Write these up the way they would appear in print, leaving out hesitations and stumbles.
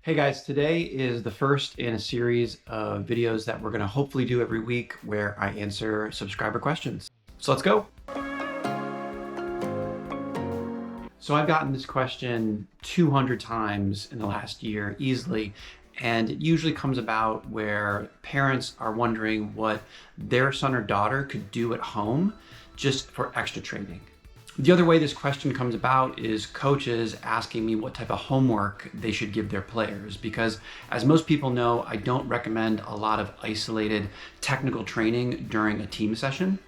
Hey guys, today is the first in a series of videos that we're going to hopefully do every week where I answer subscriber questions. So let's go. So I've gotten this question 200 times in the last year easily, and it usually comes about where parents are wondering what their son or daughter could do at home just for extra training. The other way this question comes about is coaches asking me what type of homework they should give their players, because as most people know, I don't recommend a lot of isolated technical training during a team session.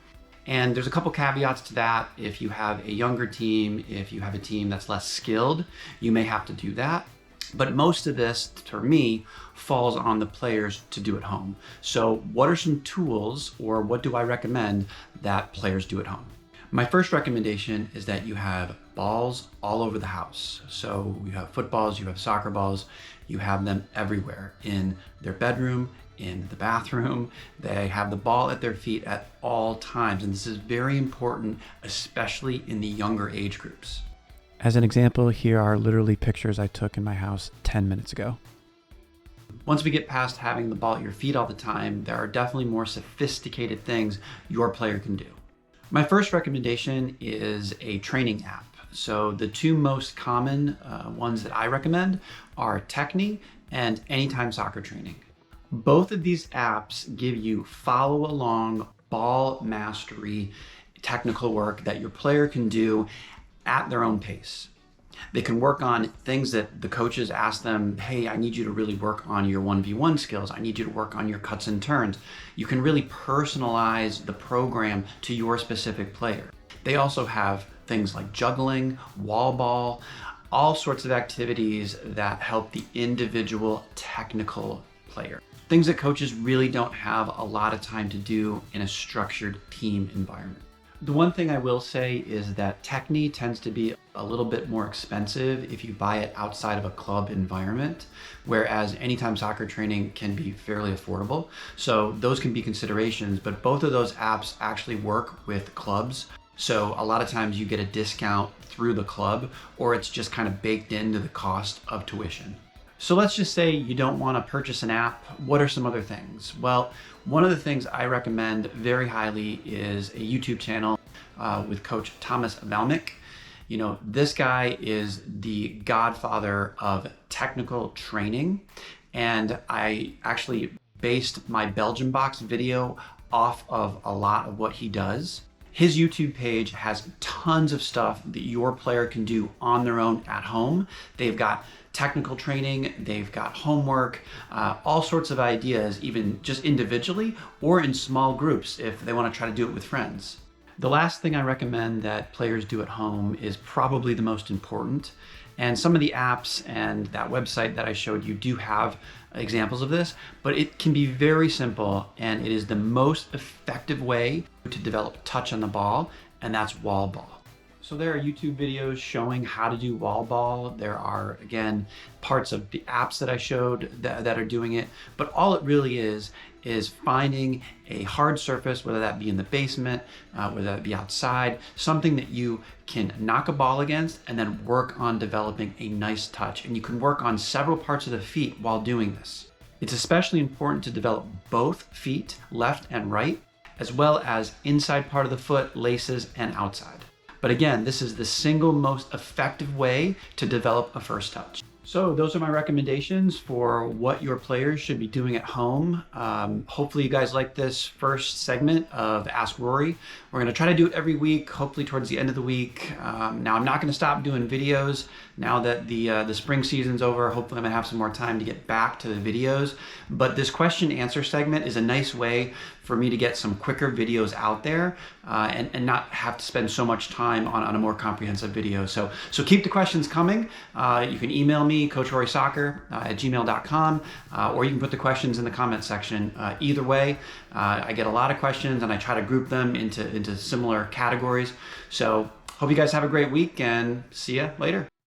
And there's a couple caveats to that. If you have a younger team, if you have a team that's less skilled, you may have to do that. But most of this, for me, falls on the players to do at home. So what are some tools, or what do I recommend that players do at home? My first recommendation is that you have balls all over the house. So you have footballs, you have soccer balls, you have them everywhere, in their bedroom, in the bathroom. They have the ball at their feet at all times. And this is very important, especially in the younger age groups. As an example, here are literally pictures I took in my house 10 minutes ago. Once we get past having the ball at your feet all the time, there are definitely more sophisticated things your player can do. My first recommendation is a training app. So the two most common ones that I recommend are Techni and Anytime Soccer Training. Both of these apps give you follow along ball mastery technical work that your player can do at their own pace. They can work on things that the coaches ask them, hey, I need you to really work on your 1v1 skills. I need you to work on your cuts and turns. You can really personalize the program to your specific player. They also have things like juggling, wall ball, all sorts of activities that help the individual technical player. Things that coaches really don't have a lot of time to do in a structured team environment. The one thing I will say is that Techni tends to be a little bit more expensive if you buy it outside of a club environment, whereas Anytime Soccer Training can be fairly affordable. So those can be considerations, but both of those apps actually work with clubs. So a lot of times you get a discount through the club, or it's just kind of baked into the cost of tuition. So let's just say you don't want to purchase an app. What are some other things? Well, one of the things I recommend very highly is a YouTube channel with Coach Thomas Vlaminck. You know, this guy is the godfather of technical training, and I actually based my Belgian box video off of a lot of what he does. His YouTube page has tons of stuff that your player can do on their own at home. They've got technical training, they've got homework, all sorts of ideas, even just individually or in small groups if they want to try to do it with friends. The last thing I recommend that players do at home is probably the most important. And some of the apps and that website that I showed you do have examples of this, but it can be very simple, and it is the most effective way to develop touch on the ball, and that's wall ball. So there are YouTube videos showing how to do wall ball. There are, again, parts of the apps that I showed that are doing it, but all it really is finding a hard surface, whether that be in the basement, whether that be outside, something that you can knock a ball against and then work on developing a nice touch. And you can work on several parts of the feet while doing this. It's especially important to develop both feet, left and right, as well as inside part of the foot, laces, and outside. But again, this is the single most effective way to develop a first touch. So those are my recommendations for what your players should be doing at home. Hopefully you guys like this first segment of Ask Rory. We're gonna try to do it every week, hopefully towards the end of the week. Now I'm not gonna stop doing videos now that the spring season's over. Hopefully I'm gonna have some more time to get back to the videos. But this question answer segment is a nice way for me to get some quicker videos out there and not have to spend so much time on a more comprehensive video. So keep the questions coming. You can email me, coachrorysoccer@gmail.com, or you can put the questions in the comment section. Either way, I get a lot of questions and I try to group them into similar categories. So hope you guys have a great week and see ya later.